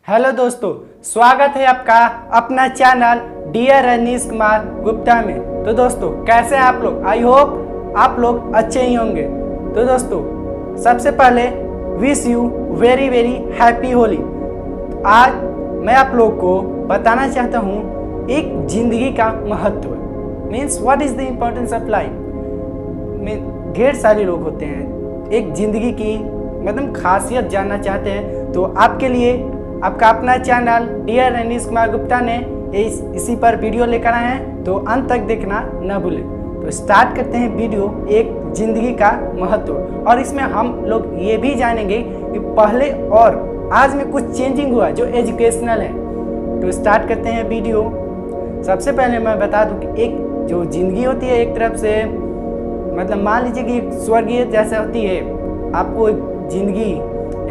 Hello दोस्तों, स्वागत है आपका अपना चैनल डियर रनीश कुमार गुप्ता में। तो दोस्तों, कैसे हैं आप लोग? आई होप आप लोग अच्छे ही होंगे। तो दोस्तों, सबसे पहले wish you very very happy Holi. आज मैं आप लोग को बताना चाहता हूँ एक जिंदगी का महत्व, means what is the importance of life. ढेर सारे लोग होते हैं एक जिंदगी की खासियत जानना चाहते हैं, तो आपके लिए आपका अपना चैनल डियर रनीश कुमार गुप्ता ने इसी पर वीडियो लेकर आए हैं, तो अंत तक देखना न भूलें। तो स्टार्ट करते हैं वीडियो, एक जिंदगी का महत्व। और इसमें हम लोग ये भी जानेंगे कि पहले और आज में कुछ चेंजिंग हुआ जो एजुकेशनल है। तो स्टार्ट करते हैं वीडियो। सबसे पहले मैं बता दूं कि एक जो जिंदगी होती है, एक तरफ से मान लीजिए कि स्वर्गीय जैसा होती है। आपको एक जिंदगी,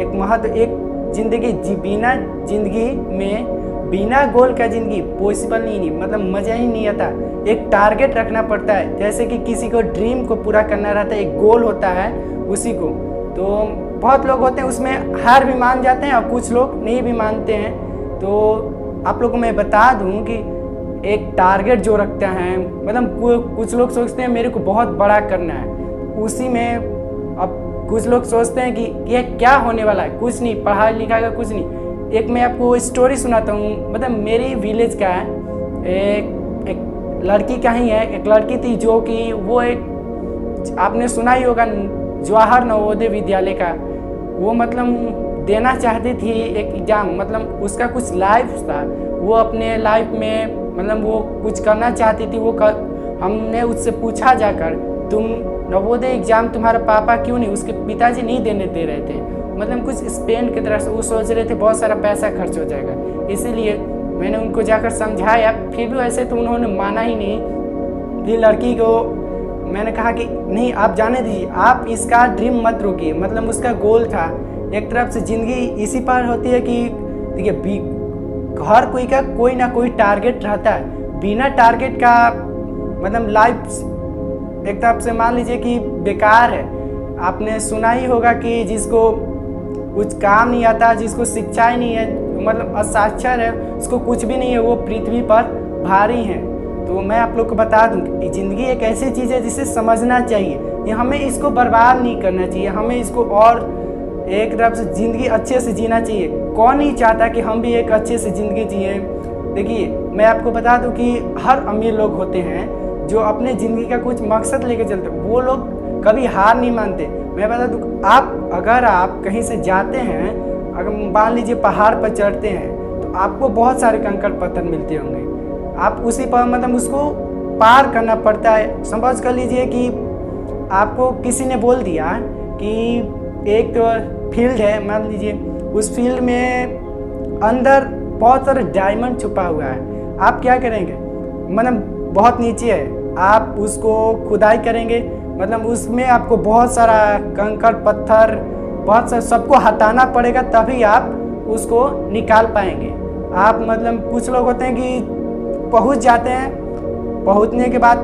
एक महत्व, एक जिंदगी बिना जिंदगी में बिना गोल का जिंदगी पॉसिबल नहीं, मज़ा ही नहीं आता। एक टारगेट रखना पड़ता है, जैसे कि किसी को ड्रीम को पूरा करना रहता है, एक गोल होता है उसी को। तो बहुत लोग होते हैं उसमें हार भी मान जाते हैं और कुछ लोग नहीं भी मानते हैं। तो आप लोगों को मैं बता दूं कि एक टारगेट जो रखते हैं, कुछ लोग सोचते हैं मेरे को बहुत बड़ा करना है, उसी में अब कुछ लोग सोचते हैं कि ये क्या होने वाला है, कुछ नहीं, पढ़ाई लिखाई का कुछ नहीं। एक मैं आपको स्टोरी सुनाता हूँ, मेरी विलेज का है। एक लड़की का ही है। एक लड़की थी जो कि वो एक, आपने सुना ही होगा, जवाहर नवोदय विद्यालय का वो देना चाहती थी एक एग्ज़ाम। उसका कुछ लाइफ था, वो अपने लाइफ में वो कुछ करना चाहती थी। हमने उससे पूछा जाकर, तुम नवोदय एग्जाम तुम्हारा पापा क्यों नहीं, उसके पिताजी नहीं देने दे रहे थे, कुछ स्पेन की तरफ से वो सोच रहे थे बहुत सारा पैसा खर्च हो जाएगा, इसीलिए मैंने उनको जाकर समझाया। फिर भी वैसे तो उन्होंने माना ही नहीं। फिर लड़की को मैंने कहा कि नहीं, आप जाने दीजिए, आप इसका ड्रीम मत रोकिए। उसका गोल था। एक तरफ से ज़िंदगी इसी पर होती है कि देखिए, हर कोई का कोई ना कोई टारगेट रहता है। बिना टारगेट का लाइफ एक तरफ से मान लीजिए कि बेकार है। आपने सुना ही होगा कि जिसको कुछ काम नहीं आता, जिसको शिक्षा ही नहीं है, असाक्षर है, उसको कुछ भी नहीं है, वो पृथ्वी पर भारी है। तो मैं आप लोग को बता दूं कि ज़िंदगी एक ऐसी चीज़ है जिसे समझना चाहिए। ये हमें इसको बर्बाद नहीं करना चाहिए, हमें इसको और एक तरफ से ज़िंदगी अच्छे से जीना चाहिए। कौन नहीं चाहता कि हम भी एक अच्छे से ज़िंदगी जिए। देखिए, मैं आपको बता दूं कि हर अमीर लोग होते हैं जो अपने ज़िंदगी का कुछ मकसद लेके चलते, वो लोग कभी हार नहीं मानते। मैं बता दूं, अगर आप कहीं से जाते हैं, अगर मान लीजिए पहाड़ पर चढ़ते हैं, तो आपको बहुत सारे कंकड़ पत्थर मिलते होंगे। आप उसी पर उसको पार करना पड़ता है। समझ कर लीजिए कि आपको किसी ने बोल दिया कि एक तो फील्ड है, मान लीजिए उस फील्ड में अंदर बहुत सारे डायमंड छुपा हुआ है। आप क्या करेंगे? बहुत नीचे है, आप उसको खुदाई करेंगे, उसमें आपको बहुत सारा कंकड़ पत्थर, बहुत सारा सबको हटाना पड़ेगा, तभी आप उसको निकाल पाएंगे। आप कुछ लोग होते हैं कि पहुंच जाते हैं, पहुंचने के बाद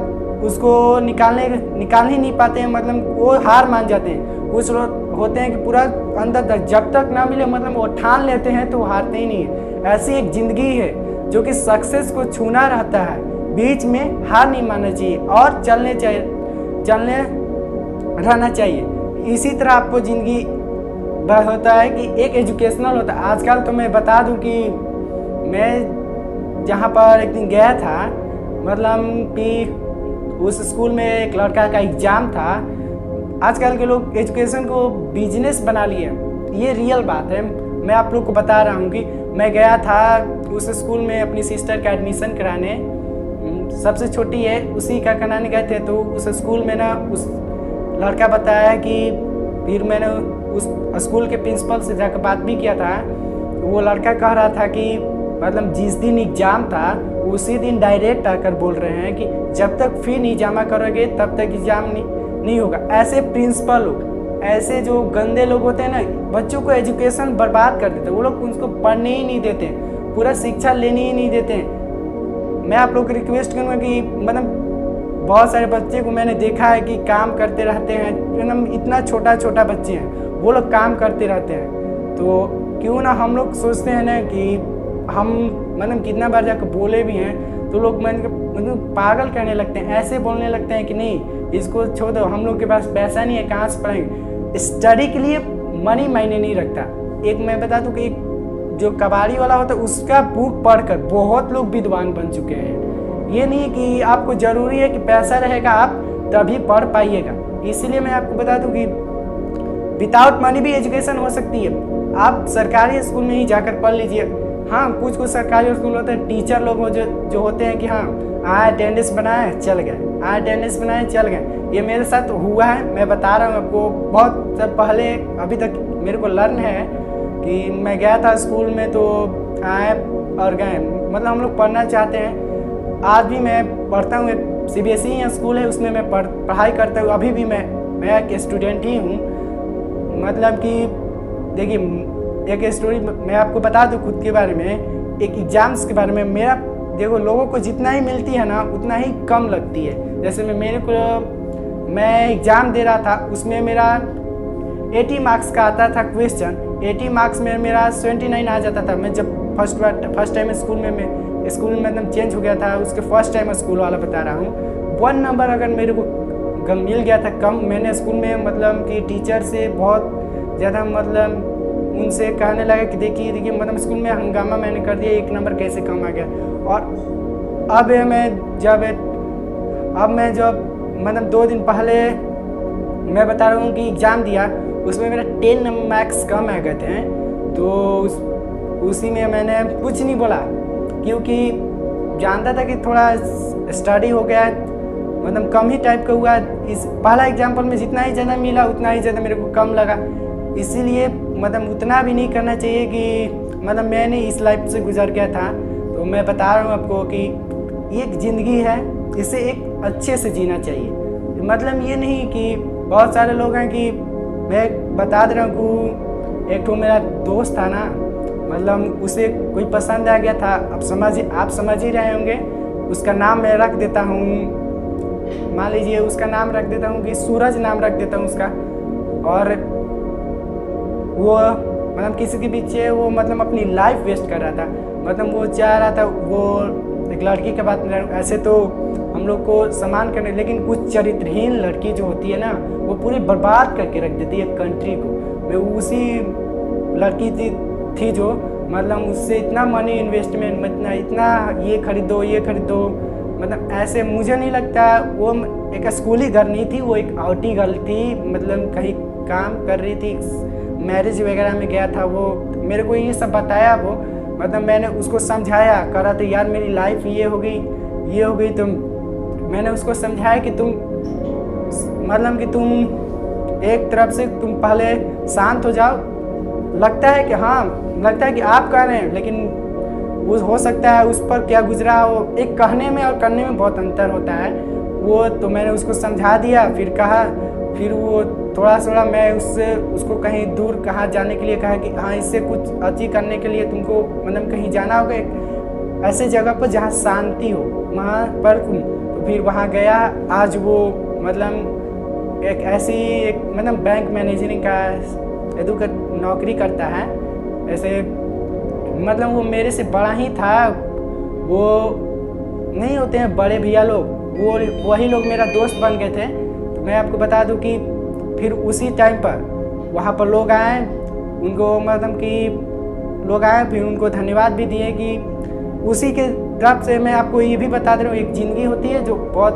उसको निकाल ही नहीं पाते हैं, वो हार मान जाते हैं। कुछ लोग होते हैं कि पूरा अंदर तक जब तक ना मिले वो ठान लेते हैं, तो हारते ही नहीं है। ऐसी एक ज़िंदगी है जो कि सक्सेस को छूना रहता है, बीच में हार नहीं मानना चाहिए और चलने रहना चाहिए। इसी तरह आपको ज़िंदगी होता है कि एक एजुकेशनल होता है। आजकल तो मैं बता दूं कि मैं जहां पर एक दिन गया था, कि उस स्कूल में एक लड़का का एग्ज़ाम था। आजकल के लोग एजुकेशन को बिजनेस बना लिए, ये रियल बात है। मैं आप लोग को बता रहा हूँ कि मैं गया था उस स्कूल में अपनी सिस्टर का एडमिशन कराने, सबसे छोटी है, उसी का कराने गए थे। तो उस स्कूल में उस लड़का बताया कि फिर मैंने उस स्कूल के प्रिंसिपल से जाकर बात भी किया था। वो लड़का कह रहा था कि जिस दिन एग्ज़ाम था उसी दिन डायरेक्ट आकर बोल रहे हैं कि जब तक फी नहीं जमा करोगे तब तक एग्ज़ाम नहीं होगा। ऐसे प्रिंसिपल लोग, ऐसे जो गंदे लोग होते हैं ना, बच्चों को एजुकेशन बर्बाद कर देते हैं। वो लोग उनको पढ़ने ही नहीं देते, पूरा शिक्षा लेने ही नहीं देते हैं। मैं आप लोग को रिक्वेस्ट करूँगा कि बहुत सारे बच्चे को मैंने देखा है कि काम करते रहते हैं, इतना छोटा छोटा बच्चे हैं, वो लोग काम करते रहते हैं। तो क्यों ना हम लोग सोचते हैं ना कि हम मतलब कितना बार जाकर बोले भी हैं तो लोग मतलब पागल करने लगते हैं, ऐसे बोलने लगते हैं कि नहीं इसको छोड़ दो, हम लोग के पास पैसा नहीं है, कहाँ से पढ़ेंगे। स्टडी के लिए मनी मायने नहीं रखता। एक मैं बता दूं कि एक जो कबाड़ी वाला होता है उसका बुक पढ़कर बहुत लोग विद्वान बन चुके हैं। ये नहीं कि आपको ज़रूरी है कि पैसा रहेगा आप तभी पढ़ पाइएगा। इसीलिए मैं आपको बता दूं कि विदाउट मनी भी एजुकेशन हो सकती है। आप सरकारी स्कूल में ही जाकर पढ़ लीजिए। हाँ, कुछ सरकारी स्कूल होते हैं, टीचर लोग जो होते हैं कि हाँ अटेंडेंस बनाए चल गए, अटेंडेंस बनाए चल गए। ये मेरे साथ हुआ है, मैं बता रहा हूँ आपको। बहुत सब पहले अभी तक मेरे को लर्न है कि मैं गया था स्कूल में तो आए और गए। मतलब हम लोग पढ़ना चाहते हैं। आज भी मैं पढ़ता हूँ, एक CBSE स्कूल है उसमें मैं पढ़ाई करता हूँ। अभी भी मैं एक स्टूडेंट ही हूँ। मतलब कि देखिए एक स्टोरी मैं आपको बता दूं खुद के बारे में, एक एग्ज़ाम्स के बारे में। मेरा देखो लोगों को जितना ही मिलती है ना उतना ही कम लगती है। जैसे मैं एग्ज़ाम दे रहा था, उसमें मेरा 80 मार्क्स का आता था क्वेश्चन, 80 मार्क्स में मेरा 79 आ जाता था। मैं जब फर्स्ट टाइम स्कूल में मतलब चेंज हो गया था, उसके फर्स्ट टाइम स्कूल वाला बता रहा हूँ। 1 नंबर अगर मेरे को मिल गया था कम, मैंने स्कूल में मतलब कि टीचर से बहुत ज़्यादा मतलब उनसे कहने लगा कि देखिए मतलब स्कूल में हंगामा मैंने कर दिया, 1 नंबर कैसे कम आ गया। और अब मैं जब मतलब 2 दिन पहले मैं बता रहा हूँ कि एग्ज़ाम दिया, उसमें मेरा 10 मार्क्स कम आ गए थे। तो उसी में मैंने कुछ नहीं बोला क्योंकि जानता था कि थोड़ा स्टडी हो गया, मतलब कम ही टाइप का हुआ। इस पहला एग्जाम्पल में जितना ही ज़्यादा मिला उतना ही ज़्यादा मेरे को कम लगा। इसीलिए मतलब उतना भी नहीं करना चाहिए कि मतलब मैंने इस लाइफ से गुजर गया था। तो मैं बता रहा हूँ आपको कि एक ज़िंदगी है, इसे एक अच्छे से जीना चाहिए। मतलब ये नहीं कि बहुत सारे लोग हैं कि मैं बता दे रहा हूँ, एक तो मेरा दोस्त था ना, मतलब उसे कोई पसंद आ गया था। आप समझ ही रहे होंगे। उसका नाम मैं रख देता हूँ, मान लीजिए उसका नाम रख देता हूँ कि सूरज नाम रख देता हूँ उसका। और वो मतलब किसी के पीछे वो मतलब अपनी लाइफ वेस्ट कर रहा था। मतलब वो चाह रहा था वो एक लड़की के बात में, ऐसे तो हम लोग को सम्मान करने, लेकिन कुछ चरित्रहीन लड़की जो होती है ना वो पूरी बर्बाद करके रख देती है कंट्री को। मैं उसी लड़की थी जो मतलब उससे इतना मनी इन्वेस्टमेंट, इतना ये खरीदो मतलब ऐसे मुझे नहीं लगता। वो एक स्कूली गर्ल नहीं थी, वो एक आउटी गर्ल थी, मतलब कहीं काम कर रही थी, मैरिज वगैरह में गया था वो। मेरे को ये सब बताया वो, मतलब मैंने उसको समझाया, कर रहा था यार मेरी लाइफ ये हो गई। तो मैंने उसको समझाया कि तुम मतलब कि तुम एक तरफ से तुम पहले शांत हो जाओ। लगता है कि आप कह रहे हैं, लेकिन वो हो सकता है उस पर क्या गुजरा हो। एक कहने में और करने में बहुत अंतर होता है। वो तो मैंने उसको समझा दिया, फिर वो थोड़ा मैं उसको कहीं दूर कहाँ जाने के लिए कहा कि हाँ इससे कुछ अचीव करने के लिए तुमको मतलब कहीं जाना होगा, एक ऐसे जगह पर जहाँ शांति हो वहाँ पर तुम। तो फिर वहाँ गया। आज वो मतलब एक मतलब बैंक मैनेजरिंग का नौकरी करता है। ऐसे मतलब वो मेरे से बड़ा ही था। वो नहीं होते हैं बड़े भैया लोग, वही लोग मेरा दोस्त बन गए थे। तो मैं आपको बता दूं कि फिर उसी टाइम पर वहाँ पर लोग आए, उनको मतलब कि लोग आए, फिर उनको धन्यवाद भी दिए कि उसी के तरफ से। मैं आपको ये भी बता दे रहा हूँ, एक ज़िंदगी होती है जो बहुत,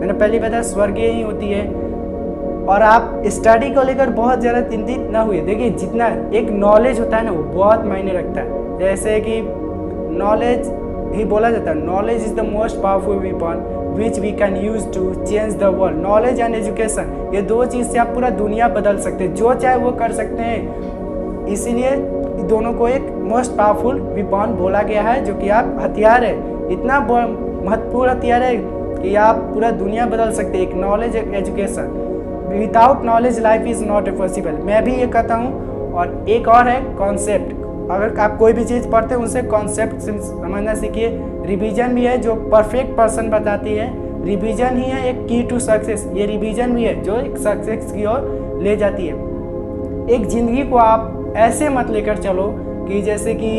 मैंने पहले बताया, स्वर्गीय ही होती है। और आप स्टडी को लेकर बहुत ज़्यादा चिंतित ना हुए। देखिए जितना एक नॉलेज होता है ना वो बहुत मायने रखता है। जैसे कि नॉलेज ही बोला जाता है, knowledge is the most powerful weapon which we can use to change the world. Knowledge and education, ये 2 चीज़ से आप पूरा दुनिया बदल सकते हैं, जो चाहे वो कर सकते हैं। इसीलिए दोनों को एक मोस्ट पावरफुल वेपन बोला गया है, जो कि आप हथियार है, इतना महत्वपूर्ण हथियार है कि आप पूरा दुनिया बदल सकते हैं। एक नॉलेज, एक education. Without knowledge life is not a possible, मैं भी ये कहता हूँ। और एक और है कॉन्सेप्ट। अगर आप कोई भी चीज़ पढ़ते हैं उनसे कॉन्सेप्ट समझना सीखिए। रिवीजन भी है जो परफेक्ट पर्सन बताती है, रिवीजन ही है एक की टू सक्सेस। ये रिवीजन भी है जो एक सक्सेस की ओर ले जाती है। एक ज़िंदगी को आप ऐसे मत लेकर चलो कि जैसे कि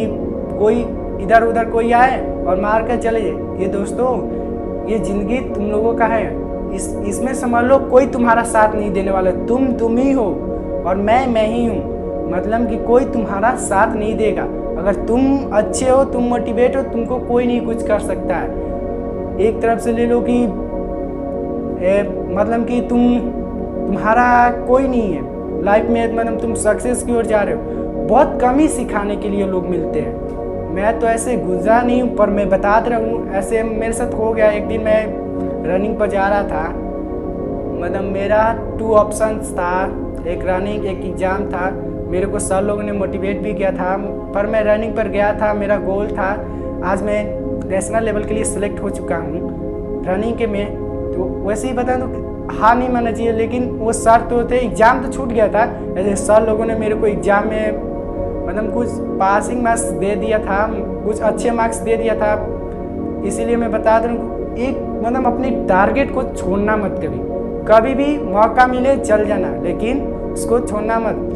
कोई इधर उधर कोई आए और मार कर चले जाए। ये दोस्तों, ये ज़िंदगी तुम लोगों का है, इसमें समझ लो कोई तुम्हारा साथ नहीं देने वाला। तुम ही हो और मैं ही हूँ। मतलब कि कोई तुम्हारा साथ नहीं देगा। अगर तुम अच्छे हो, तुम मोटिवेट हो, तुमको कोई नहीं कुछ कर सकता है। एक तरफ से ले लो कि मतलब कि तुम्हारा कोई नहीं है लाइफ में, मतलब तुम सक्सेस की ओर जा रहे हो। बहुत कम ही सिखाने के लिए लोग मिलते हैं। मैं तो ऐसे गुजरा नहीं हूँ, पर मैं बता रहा हूँ, ऐसे मेरे साथ हो गया। एक दिन मैं रनिंग पर जा रहा था, मतलब मेरा 2 ऑप्शंस था, एक रनिंग एक एग्ज़ाम था। मेरे को सर लोगों ने मोटिवेट भी किया था, पर मैं रनिंग पर गया था। मेरा गोल था, आज मैं नेशनल लेवल के लिए सिलेक्ट हो चुका हूँ रनिंग के में। तो वैसे ही बता दूँ, हार नहीं मानना चाहिए, लेकिन वो सर तो थे, एग्ज़ाम तो छूट गया था। ऐसे सर लोगों ने मेरे को एग्ज़ाम में मतलब कुछ पासिंग मार्क्स दे दिया था, कुछ अच्छे मार्क्स दे दिया था। इसीलिए मैं बता दूँ, एक मतलब अपने टारगेट को छोड़ना मत। कभी भी मौका मिले चल जाना, लेकिन उसको छोड़ना मत।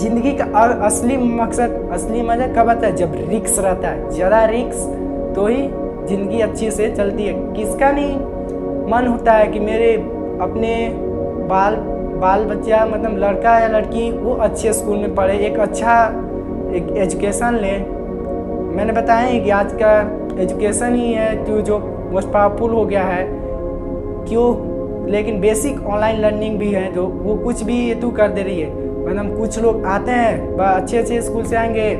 जिंदगी का असली मकसद, असली मजा कब आता है? जब रिस्क रहता है। ज़्यादा रिस्क तो ही ज़िंदगी अच्छे से चलती है। किसका नहीं मन होता है कि मेरे अपने बाल बच्चा, मतलब लड़का या लड़की, वो अच्छे स्कूल में पढ़े, एक अच्छा एजुकेशन ले। मैंने बताया है कि आज का एजुकेशन ही है जो मोस्ट पावरफुल हो गया है। क्यों? लेकिन बेसिक ऑनलाइन लर्निंग भी है, जो वो कुछ भी ये तू कर दे रही है। मतलब कुछ लोग आते हैं, अच्छे स्कूल से आएंगे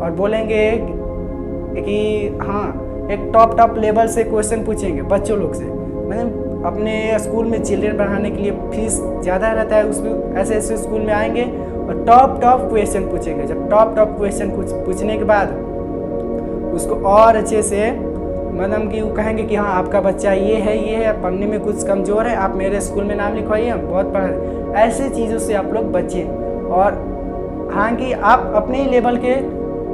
और बोलेंगे कि हाँ, एक टॉप लेवल से क्वेश्चन पूछेंगे बच्चों लोग से। मतलब अपने स्कूल में चिल्ड्रन बढ़ाने के लिए फीस ज़्यादा रहता है, उसमें ऐसे स्कूल में आएंगे और टॉप क्वेश्चन पूछेंगे। जब टॉप क्वेश्चन पूछने के बाद उसको और अच्छे से, मतलब कि वो कहेंगे कि हाँ, आपका बच्चा ये है, पढ़ने में कुछ कमज़ोर है, आप मेरे स्कूल में नाम लिखवाइए, बहुत पढ़। ऐसी चीज़ों से आप लोग बचें। और हाँ कि आप अपने लेवल के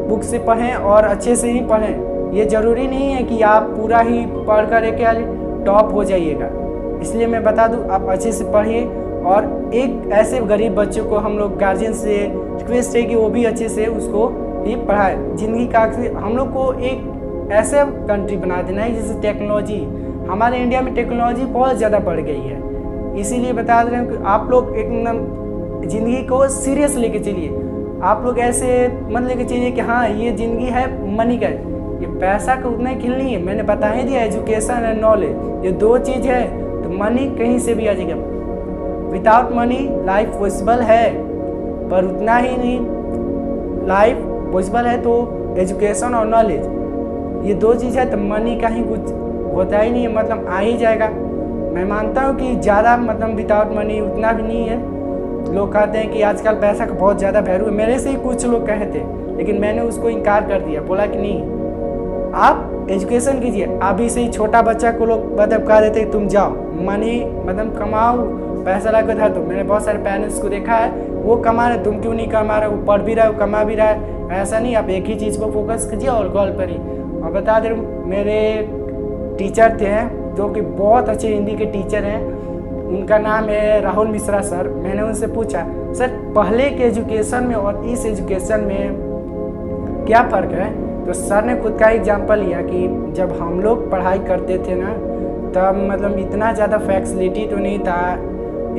बुक से पढ़ें और अच्छे से ही पढ़ें। ये ज़रूरी नहीं है कि आप पूरा ही पढ़ कर एक टॉप हो जाइएगा। इसलिए मैं बता दूं, आप अच्छे से पढ़िए। और एक ऐसे गरीब बच्चों को हम लोग गार्जियन से रिक्वेस्ट है कि वो भी अच्छे से उसको भी पढ़ाए। ज़िंदगी का हम लोग को एक ऐसे कंट्री बना देना है जैसे टेक्नोलॉजी, हमारे इंडिया में टेक्नोलॉजी बहुत ज़्यादा बढ़ गई है। इसीलिए बता रहे हैं कि आप लोग एक ज़िंदगी को सीरियस लेके चलिए। आप लोग ऐसे मत लेके चलिए कि हाँ, ये ज़िंदगी है मनी का, ये पैसा का उतना ही खेल नहीं है। मैंने बता ही दिया, एजुकेशन एंड नॉलेज, ये 2 चीज़ है, तो मनी कहीं से भी आ जाएगा। विदाउट मनी लाइफ पॉसिबल है, पर उतना ही नहीं। लाइफ पॉसिबल है तो एजुकेशन और नॉलेज, ये 2 चीज़ है, तो मनी का ही कुछ होता ही नहीं है, मतलब आ ही जाएगा। मैं मानता हूँ कि ज़्यादा मतलब विदाउट मनी उतना भी नहीं है। लोग कहते हैं कि आजकल पैसा का बहुत ज़्यादा वैल्यू है। मेरे से ही कुछ लोग कहे थे, लेकिन मैंने उसको इनकार कर दिया। बोला कि नहीं, आप एजुकेशन कीजिए। अभी से ही छोटा बच्चा को लोग मतलब कह देते तुम जाओ मनी मतलब कमाओ, पैसा ला कर धर दो। मैंने बहुत सारे पेरेंट्स को देखा है, वो कमा रहे, तुम क्यों नहीं कमा रहे? वो पढ़ भी रहा है, वो कमा भी रहा है। ऐसा नहीं, आप एक ही चीज़ को फोकस कीजिए और गोल पर ही। और बता दे, मेरे टीचर थे जो कि बहुत अच्छे हिंदी के टीचर हैं, उनका नाम है राहुल मिश्रा सर। मैंने उनसे पूछा, सर पहले के एजुकेशन में और इस एजुकेशन में क्या फ़र्क है? तो सर ने खुद का एग्जाम्पल लिया कि जब हम लोग पढ़ाई करते थे ना, तब मतलब इतना ज़्यादा फैसिलिटी तो नहीं था,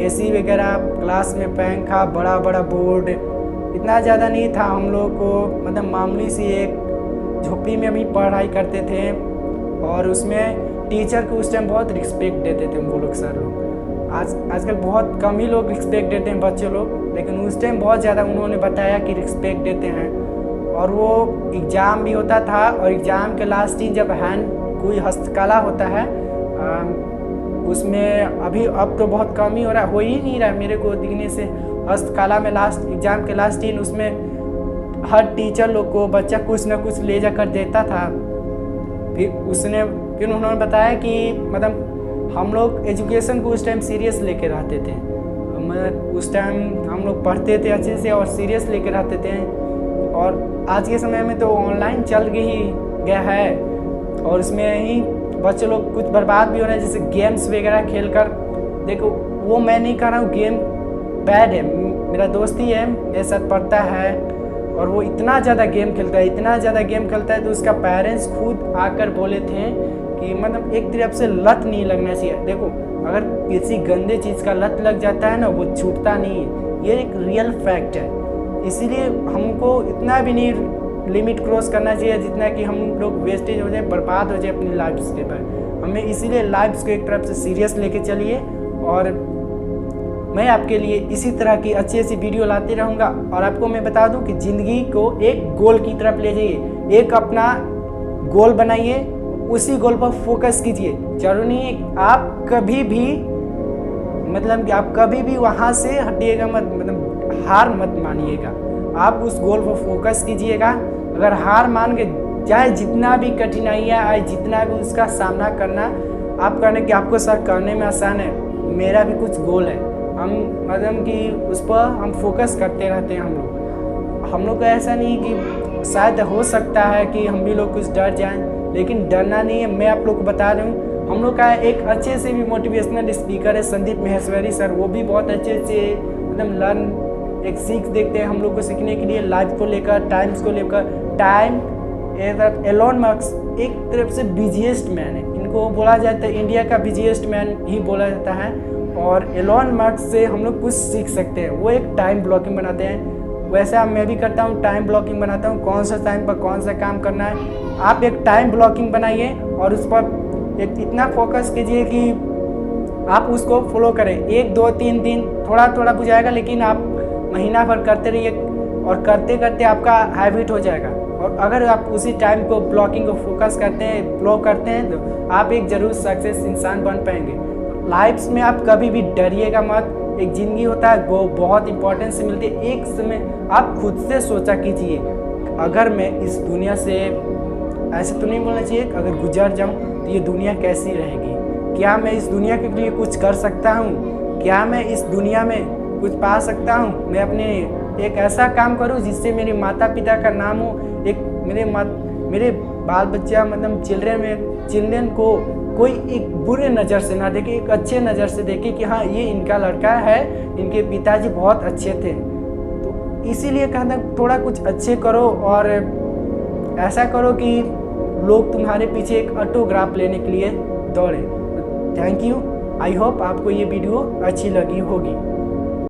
एसी वगैरह, क्लास में पंखा, बड़ा बड़ा बोर्ड, इतना ज़्यादा नहीं था। हम लोग को मतलब मामूली सी एक झोपड़ी में भी पढ़ाई करते थे, और उसमें टीचर को उस टाइम बहुत रिस्पेक्ट देते थे वो लोग, सर लोग। आजकल बहुत कम ही लोग रिस्पेक्ट देते हैं बच्चे लोग, लेकिन उस टाइम बहुत ज़्यादा उन्होंने बताया कि रिस्पेक्ट देते हैं। और वो एग्ज़ाम भी होता था, और एग्ज़ाम के लास्ट दिन जब कोई हस्तकला होता है, उसमें अब तो बहुत कम ही हो ही नहीं रहा है मेरे को दिखने से। हस्तकला में एग्ज़ाम के लास्ट दिन उसमें हर टीचर लोग को बच्चा कुछ ना कुछ ले जाकर देता था। फिर उन्होंने बताया कि मतलब हम लोग एजुकेशन को उस टाइम सीरियस लेके रहते थे। उस टाइम हम लोग पढ़ते थे अच्छे से और सीरियस लेके रहते थे। और आज के समय में तो ऑनलाइन चल गया है, और उसमें ही बच्चे लोग कुछ बर्बाद भी हो रहे हैं, जैसे गेम्स वगैरह खेलकर। देखो, वो मैं नहीं कह रहा हूँ गेम बैड है। मेरा दोस्त ही है, मेरे साथ पढ़ता है, और वो इतना ज़्यादा गेम खेलता है, इतना ज़्यादा गेम खेलता है, तो उसका पेरेंट्स खुद आकर बोले थे कि मतलब एक तरफ से लत नहीं लगना चाहिए। देखो, अगर किसी गंदे चीज़ का लत लग जाता है ना, वो छूटता नहीं है, ये एक रियल फैक्ट है। इसीलिए हमको इतना भी नहीं लिमिट क्रॉस करना चाहिए जितना कि हम लोग वेस्टेज हो जाए, बर्बाद हो जाए अपनी लाइफ्स के पर। हमें इसीलिए लाइफ्स को एक तरफ से सीरियस लेके चलिए, और मैं आपके लिए इसी तरह की अच्छी अच्छी वीडियो लाते रहूँगा। और आपको मैं बता दूं कि ज़िंदगी को एक गोल की तरफ ले जाइए, एक अपना गोल बनाइए, उसी गोल पर फोकस कीजिए। जरूरी नहीं है आप कभी भी मतलब कि आप कभी भी वहाँ से हटिएगा मत, मतलब हार मत मानिएगा, आप उस गोल पर फोकस कीजिएगा। अगर हार मान के चाहे जितना भी कठिनाइयाँ आए, जितना भी उसका सामना करना आप करने कि आपको सर करने में आसान है, मेरा भी कुछ गोल है, हम मतलब कि उस पर हम फोकस करते रहते हैं। हम लोग को ऐसा नहीं कि शायद हो सकता है कि हम भी लोग कुछ डर जाएं, लेकिन डरना नहीं है। मैं आप लोग को बता रहा हूँ, हम लोग का एक अच्छे से भी मोटिवेशनल स्पीकर है संदीप महेश्वरी सर, वो भी बहुत अच्छे से मतलब लर्न एक सीख देखते हैं हम लोग को सीखने के लिए, लाइफ को लेकर, टाइम्स को लेकर। टाइम एलोन मस्क एक तरफ से बिजिएस्ट मैन है, इनको बोला जाता है इंडिया का बिजिएस्ट मैन ही बोला जाता है। और एलोन मस्क से हम लोग कुछ सीख सकते हैं, वो एक टाइम ब्लॉकिंग बनाते हैं, वैसा मैं भी करता हूँ, टाइम ब्लॉकिंग बनाता हूँ, कौन सा टाइम पर कौन सा काम करना है। आप एक टाइम ब्लॉकिंग बनाइए और उस पर एक इतना फोकस कीजिए कि आप उसको फॉलो करें। 1 2 3 दिन थोड़ा थोड़ा बुझाएगा, लेकिन आप महीना भर करते रहिए और करते करते आपका हैबिट हो जाएगा। और अगर आप उसी टाइम को ब्लॉकिंग को फोकस करते हैं, ब्लॉक करते हैं, तो आप एक ज़रूर सक्सेस इंसान बन पाएंगे। लाइफ्स में आप कभी भी डरिएगा मत। एक ज़िंदगी होता है वो बहुत इंपॉर्टेंस मिलती है। एक समय आप खुद से सोचा कीजिए, अगर मैं इस दुनिया से, ऐसे तो नहीं बोलना चाहिए, अगर गुजर जाऊं तो ये दुनिया कैसी रहेगी, क्या मैं इस दुनिया के लिए कुछ कर सकता हूँ, क्या मैं इस दुनिया में कुछ पा सकता हूँ। मैं अपने एक ऐसा काम करूँ जिससे मेरे माता पिता का नाम हो, एक मेरे बाल बच्चा मतलब चिल्ड्रन को कोई एक बुरे नज़र से ना देखे, एक अच्छे नज़र से देखे कि हाँ ये इनका लड़का है, इनके पिताजी बहुत अच्छे थे। तो इसीलिए कहना थोड़ा कुछ अच्छे करो और ऐसा करो कि लोग तुम्हारे पीछे एक ऑटोग्राफ लेने के लिए दौड़े। थैंक यू, आई होप आपको ये वीडियो अच्छी लगी होगी।